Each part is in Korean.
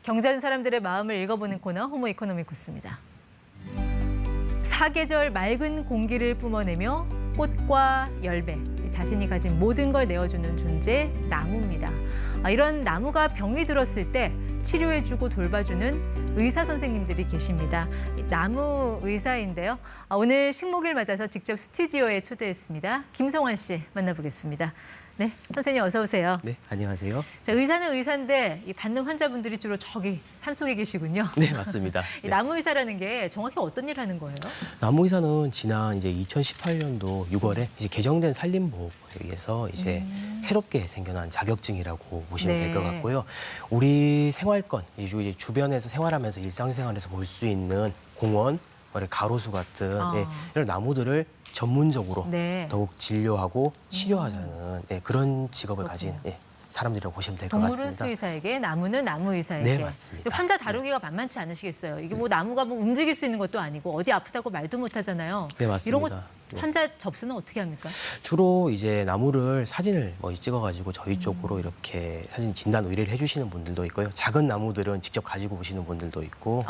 경제하는 사람들의 마음을 읽어보는 코너 호모 이코노미코스입니다. 사계절 맑은 공기를 뿜어내며 꽃과 열매, 자신이 가진 모든 걸 내어주는 존재, 나무입니다. 이런 나무가 병이 들었을 때 치료해주고 돌봐주는 의사 선생님들이 계십니다. 나무 의사인데요. 오늘 식목일 맞아서 직접 스튜디오에 초대했습니다. 김성환 씨 만나보겠습니다. 네, 선생님 어서 오세요. 네, 안녕하세요. 자, 의사는 의사인데 받는 환자분들이 주로 저기 산속에 계시군요. 네, 맞습니다. 이 나무 의사라는 게 정확히 어떤 일 하는 거예요? 나무 의사는 지난 이제 2018년도 6월에 이제 개정된 산림보호에 의해서 이제 새롭게 생겨난 자격증이라고 보시면 될 것 같고요. 우리 생활권, 이제 주변에서 생활하면서 일상생활에서 볼 수 있는 공원, 가로수 같은 이런 나무들을 전문적으로 더욱 진료하고 치료하자는 그런 직업을 가진 사람들이라고 보시면 될 것 같습니다. 동물은 수의사에게, 나무는 나무 의사에게. 네, 맞습니다. 환자 다루기가 만만치 않으시겠어요. 이게 뭐 나무가 뭐 움직일 수 있는 것도 아니고 어디 아프다고 말도 못 하잖아요. 네, 맞습니다. 이런 거 환자 접수는 어떻게 합니까? 주로 이제 나무를 사진을 찍어가지고 저희 쪽으로 이렇게 사진 진단 의뢰를 해주시는 분들도 있고요. 작은 나무들은 직접 가지고 오시는 분들도 있고,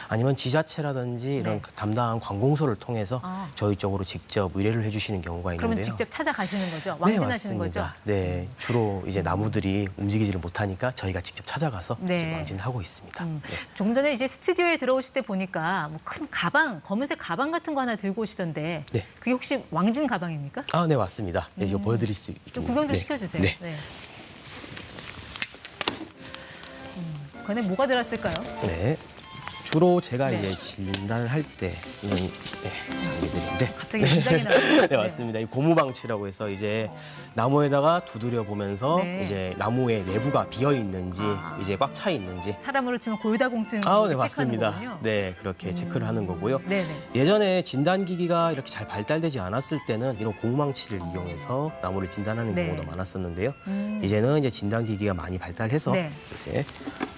아니면 지자체라든지 이런 담당 관공서를 통해서 저희 쪽으로 직접 의뢰를 해주시는 경우가 있는데요. 그러면 직접 찾아가시는 거죠? 왕진하시는 거죠? 네, 주로 이제 나무들이 움직이지를 못하니까 저희가 직접 찾아가서 이제 왕진을 하고 있습니다. 조금 전에 이제 스튜디오에 들어오실 때 보니까 뭐 큰 가방, 검은색 가방 같은 거 하나 들고 오시던데. 네. 그게 혹시 왕진 가방입니까? 네, 맞습니다. 네, 이거 보여드릴 수 있습니다. 좀 구경 좀 시켜주세요. 네. 그 안에 뭐가 들었을까요? 네. 주로 제가 이제 진단을 할 때 쓰는 장비들인데. 갑자기 긴장이 나요. 네, 맞습니다. 이 고무방치라고 해서 이제 나무에다가 두드려 보면서 이제 나무의 내부가 비어 있는지 이제 꽉 차 있는지. 사람으로 치면 골다공증 네, 체크하는 맞습니다. 거군요. 네, 그렇게 체크를 하는 거고요. 네네. 예전에 진단기기가 이렇게 잘 발달되지 않았을 때는 이런 고무망치를 이용해서 나무를 진단하는 경우도 많았었는데요. 이제는 이제 진단기기가 많이 발달해서 이제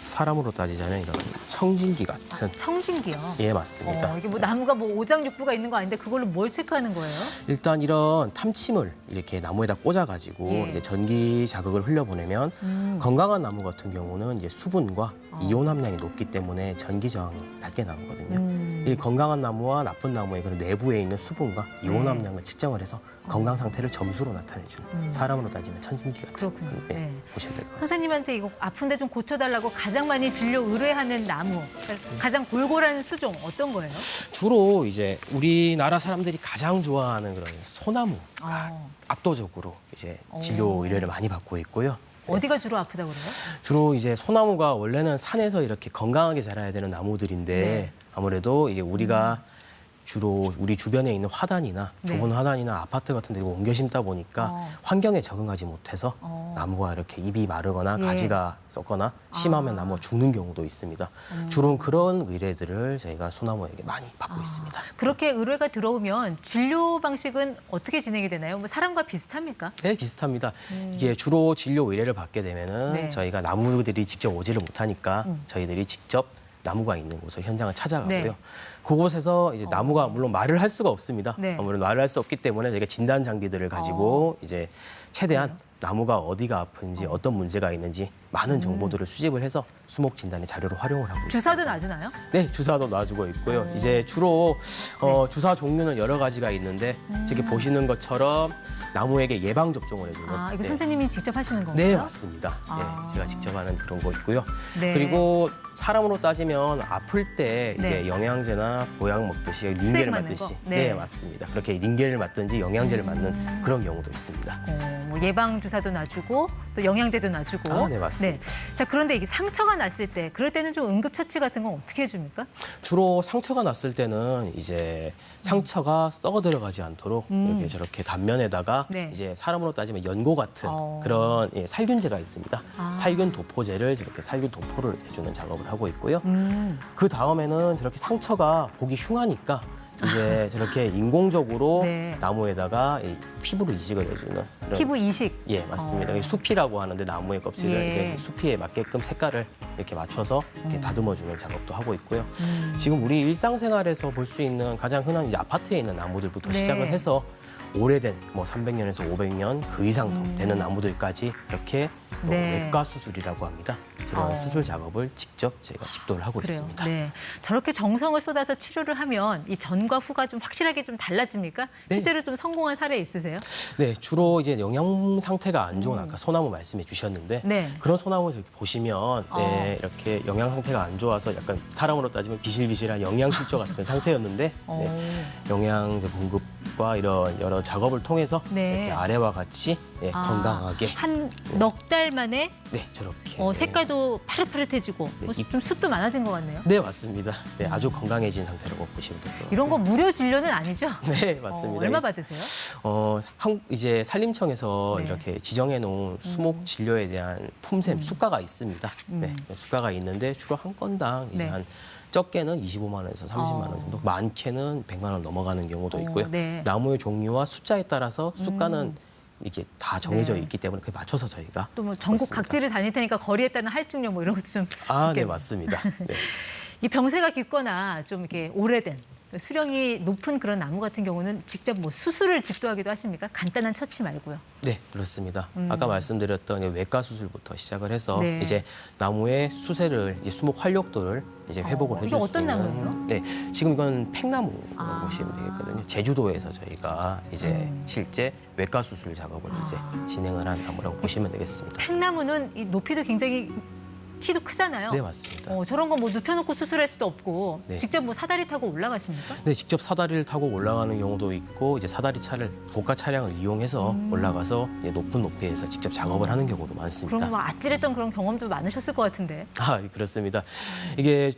사람으로 따지자면 이런 청진기 같은. 청진기요? 예, 맞습니다. 이게 뭐 나무가 뭐 오장육부가 있는 거 아닌데 그걸로 뭘 체크하는 거예요? 일단 이런 탐침을 이렇게 나무에다 꽂아가지고 이제 전기 자극을 흘려보내면 건강한 나무 같은 경우는 이제 수분과 이온 함량이 높기 때문에 전기 저항이 낮게 나오거든요. 이 건강한 나무와 나쁜 나무의 그런 내부에 있는 수분과 이온 함량을 측정을 해서 건강 상태를 점수로 나타내주는 사람으로 따지면 청진기 같은 그렇군요. 보시면 될 것 같습니다. 선생님한테 이거 아픈데 좀 고쳐달라고 가장 많이 진료 의뢰하는 나무, 가장 골골한 수종 어떤 거예요? 주로 이제 우리나라 사람들이 가장 좋아하는 그런 소나무가 압도적으로 이제 진료 의뢰를 많이 받고 있고요. 어디가 주로 아프다고 그래요? 주로 이제 소나무가 원래는 산에서 이렇게 건강하게 자라야 되는 나무들인데 아무래도 이제 우리가 주로 우리 주변에 있는 화단이나 좁은 화단이나 아파트 같은 데 옮겨 심다 보니까 환경에 적응하지 못해서 나무가 이렇게 잎이 마르거나 가지가 썩거나 심하면 나무가 죽는 경우도 있습니다. 주로 그런 의뢰들을 저희가 소나무에게 많이 받고 있습니다. 그렇게 의뢰가 들어오면 진료 방식은 어떻게 진행이 되나요? 뭐 사람과 비슷합니까? 네, 비슷합니다. 이게 주로 진료 의뢰를 받게 되면은 저희가 나무들이 직접 오지를 못하니까 저희들이 직접 나무가 있는 곳을 현장을 찾아가고요. 그곳에서 이제 나무가 물론 말을 할 수가 없습니다. 아무래도 말을 할 수 없기 때문에 저희가 진단 장비들을 가지고 이제 최대한 나무가 어디가 아픈지 어떤 문제가 있는지 많은 정보들을 수집을 해서 수목 진단의 자료로 활용을 하고 있습니다. 주사도 놔주나요? 네, 주사도 놔주고 있고요. 이제 주로 주사 종류는 여러 가지가 있는데 이렇게 보시는 것처럼 나무에게 예방 접종을 해주는. 이거 선생님이 직접 하시는 건가요? 네, 맞습니다. 네, 제가 직접 하는 그런 거 있고요. 그리고 사람으로 따지면 아플 때 이제 영양제나 보약 먹듯이 링겔을 맞듯이. 네, 맞습니다. 그렇게 링겔을 맞든지 영양제를 맞는 그런 경우도 있습니다. 뭐 예방 주사도 놔주고 또 영양제도 놔주고. 네, 맞습니다. 자, 그런데 이게 상처가 났을 때 그럴 때는 좀 응급 처치 같은 건 어떻게 해줍니까? 주로 상처가 났을 때는 이제 상처가 썩어 들어가지 않도록 이렇게 저렇게 단면에다가 이제 사람으로 따지면 연고 같은 그런 살균제가 있습니다. 살균 도포제를 저렇게 살균 도포를 해주는 작업을 하고 있고요. 그 다음에는 저렇게 상처가 보기 흉하니까 이제 저렇게 인공적으로 나무에다가 피부를 이식을 해주는 그런, 피부 이식? 예, 맞습니다. 수피라고 하는데 나무의 껍질을 이제 수피에 맞게끔 색깔을 이렇게 맞춰서 이렇게 다듬어주는 작업도 하고 있고요. 지금 우리 일상생활에서 볼 수 있는 가장 흔한 이제 아파트에 있는 나무들부터 시작을 해서 오래된 뭐 300년에서 500년 그 이상 더 되는 나무들까지 이렇게 또 네. 외과 수술이라고 합니다. 그런 수술 작업을 직접 저희가 집도를 하고 그래요. 있습니다. 네. 저렇게 정성을 쏟아서 치료를 하면 이 전과 후가 좀 확실하게 좀 달라집니까? 네. 실제로 좀 성공한 사례 있으세요? 네, 주로 이제 영양 상태가 안 좋은 아까 소나무 말씀해 주셨는데 네. 그런 소나무에서 이렇게 보시면 네, 이렇게 영양 상태가 안 좋아서 약간 사람으로 따지면 비실비실한 영양실조 같은 상태였는데 네, 영양제 공급과 이런 여러 작업을 통해서 네. 이렇게 아래와 같이 네, 건강하게 한 넉 달 만에 네, 저렇게 색깔도 파릇파릇해지고 좀 숱도 많아진 것 같네요. 네, 맞습니다. 네, 아주 건강해진 상태라고 보시면 될 것 같아요. 이런 거 무료 진료는 아니죠? 네, 맞습니다. 얼마 받으세요? 이제 산림청에서 네. 이렇게 지정해 놓은 수목 진료에 대한 품셈 수가가 있습니다. 네, 수가가 있는데 주로 한 건당 이제 네. 한 적게는 25만 원에서 30만 원 정도, 많게는 100만 원 넘어가는 경우도 있고요. 네. 나무의 종류와 숫자에 따라서 수가는 이게 다 정해져 네. 있기 때문에 그에 맞춰서 저희가 또 뭐 전국 그렇습니다. 각지를 다닐 테니까 거리에 따른 할증료 뭐 이런 것도 좀 네, 있겠네요. 맞습니다. 네. 이 병세가 깊거나 좀 이렇게 오래된 수령이 높은 그런 나무 같은 경우는 직접 뭐 수술을 집도하기도 하십니까? 간단한 처치 말고요. 네, 그렇습니다. 아까 말씀드렸던 외과 수술부터 시작을 해서 네. 이제 나무의 수세를 이제 수목 활력도를 이제 회복을 해줄 이게 수 어떤 있는. 나무예요? 네, 지금 이건 팽나무라고 보시면 되겠거든요. 제주도에서 저희가 이제 실제 외과 수술 작업을 이제 진행을 한 나무라고 보시면 되겠습니다. 팽나무는 이 높이도 굉장히 키도 크잖아요. 네, 맞습니다. 저런 거 뭐 눕혀놓고 수술할 수도 없고 네. 직접 뭐 사다리 타고 올라가십니까? 네, 직접 사다리를 타고 올라가는 경우도 있고 이제 사다리 차를 고가 차량을 이용해서 올라가서 이제 높은 높이에서 직접 작업을 하는 경우도 많습니다. 그런 거 막 아찔했던 그런 경험도 많으셨을 것 같은데. 아, 그렇습니다. 이게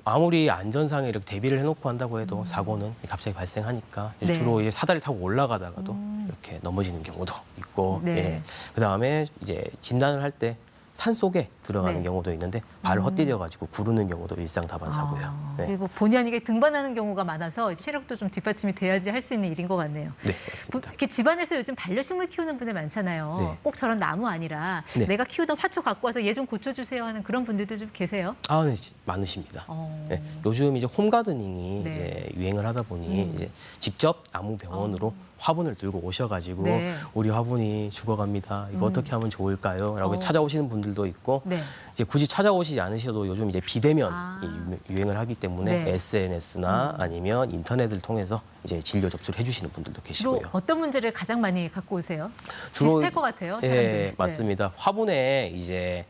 아무리 안전상에 이렇게 대비를 해놓고 한다고 해도 사고는 갑자기 발생하니까 네. 주로 이제 사다리 타고 올라가다가도 이렇게 넘어지는 경우도 있고, 네. 예. 그 다음에 이제 진단을 할 때 산 속에 들어가는 네. 경우도 있는데 발을 헛디뎌가지고 구르는 경우도 일상다반사고요. 네. 뭐 본의 아니게 등반하는 경우가 많아서 체력도 좀 뒷받침이 돼야지 할 수 있는 일인 것 같네요. 네, 맞습니다. 이렇게 집안에서 요즘 반려식물 키우는 분들 많잖아요. 네. 꼭 저런 나무 아니라 네. 내가 키우던 화초 갖고 와서 얘 좀 고쳐주세요 하는 그런 분들도 좀 계세요. 아, 네, 많으십니다. 네, 요즘 이제 홈가드닝이 네. 이제 유행을 하다 보니 이제 직접 나무 병원으로 화분을 들고 오셔가지고 네. 우리 화분이 죽어갑니다. 이거 어떻게 하면 좋을까요? 라고 찾아오시는 분들도 있고 네. 이제 굳이 찾아오시지 않으셔도 요즘 이제 비대면이 유행을 하기 때문에 네. SNS나 아니면 인터넷을 통해서 이제 진료 접수를 해주시는 분들도 주로 계시고요. 어떤 문제를 가장 많이 갖고 오세요? 주로- 비슷할 것 같아요. 사람들이. 예, 맞습니다. 화분에 이제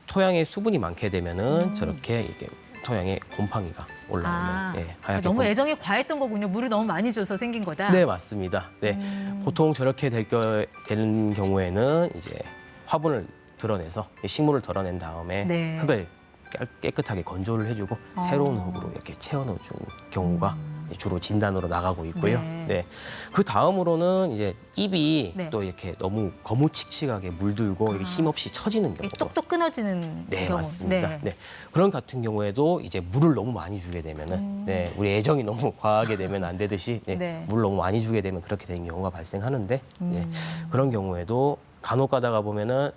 토양에 수분이 많게 되면은 저렇게 이게 토양에 곰팡이가 올라오는 하얗게 너무 애정이 과했던 거군요. 물을 너무 많이 줘서 생긴 거다. 네, 맞습니다. 네, 보통 저렇게 되는 경우에는 이제 화분을 드러내서 식물을 덜어낸 다음에 네. 흙을 깨끗하게 건조를 해주고 새로운 흙으로 이렇게 채워넣어주는 경우가 주로 진단으로 나가고 있고요. 네. 네, 그 다음으로는 이제 잎이 네. 또 이렇게 너무 거무칙칙하게 물들고 이렇게 힘없이 처지는 이게 경우도. 똑똑 끊어지는 네, 경우. 맞습니다. 네. 네. 그런 같은 경우에도 이제 물을 너무 많이 주게 되면은 네, 우리 애정이 너무 과하게 되면 안 되듯이 네, 네. 물 너무 많이 주게 되면 그렇게 되는 경우가 발생하는데 네, 그런 경우에도 간혹 가다가 보면은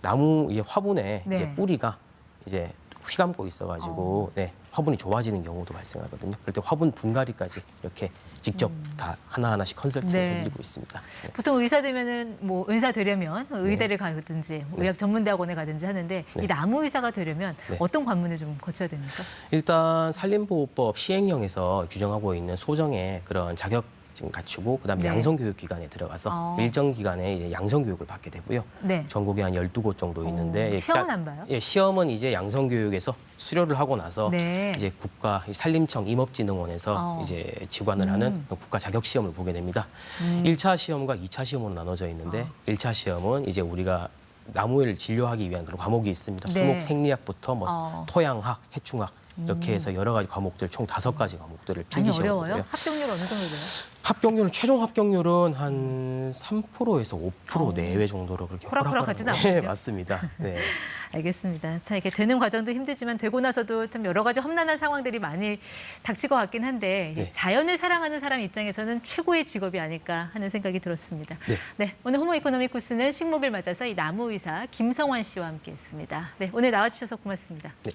나무 이제 화분에 네. 이제 뿌리가 이제 휘감고 있어가지고 네, 화분이 좁아지는 경우도 발생하거든요. 그럴 때 화분 분갈이까지 이렇게 직접 다 하나하나씩 컨설팅을 네. 해드리고 있습니다. 네. 보통 의사 되면은 뭐 의사 되려면 의대를 가든지 뭐 의학 전문대학원에 가든지 하는데 네. 이 나무 의사가 되려면 네. 어떤 관문을 좀 거쳐야 됩니까? 일단 산림보호법 시행령에서 규정하고 있는 소정의 그런 자격 지금 갖추고 그다음에 네. 양성교육기관에 들어가서 일정 기간에 이제 양성교육을 받게 되고요. 네. 전국에 한 12곳 정도 있는데 시험은 안 봐요? 예, 시험은 이제 양성교육에서 수료를 하고 나서 네. 이제 국가 산림청 임업진흥원에서 이제 지관을 하는 국가 자격 시험을 보게 됩니다. 1차 시험과 2차 시험으로 나눠져 있는데 1차 시험은 이제 우리가 나무를 진료하기 위한 그런 과목이 있습니다. 네. 수목 생리학부터 뭐 토양학, 해충학 이렇게 해서 여러 가지 과목들 총 5가지 과목들을 많이 필기 시험을 어려워요? 보고요. 합격률 어느 정도 돼요? 합격률은 최종 합격률은 한 3%에서 5% 내외 정도로 그렇게 호락호락하지는 네, 않군요. 맞습니다. 네. 알겠습니다. 자, 이렇게 되는 과정도 힘들지만 되고 나서도 참 여러 가지 험난한 상황들이 많이 닥칠 것 같긴 한데 네. 자연을 사랑하는 사람 입장에서는 최고의 직업이 아닐까 하는 생각이 들었습니다. 네. 네, 오늘 호모 이코노미쿠스는 식목일 맞아서 이 나무 의사 김성환 씨와 함께했습니다. 네, 오늘 나와주셔서 고맙습니다. 네,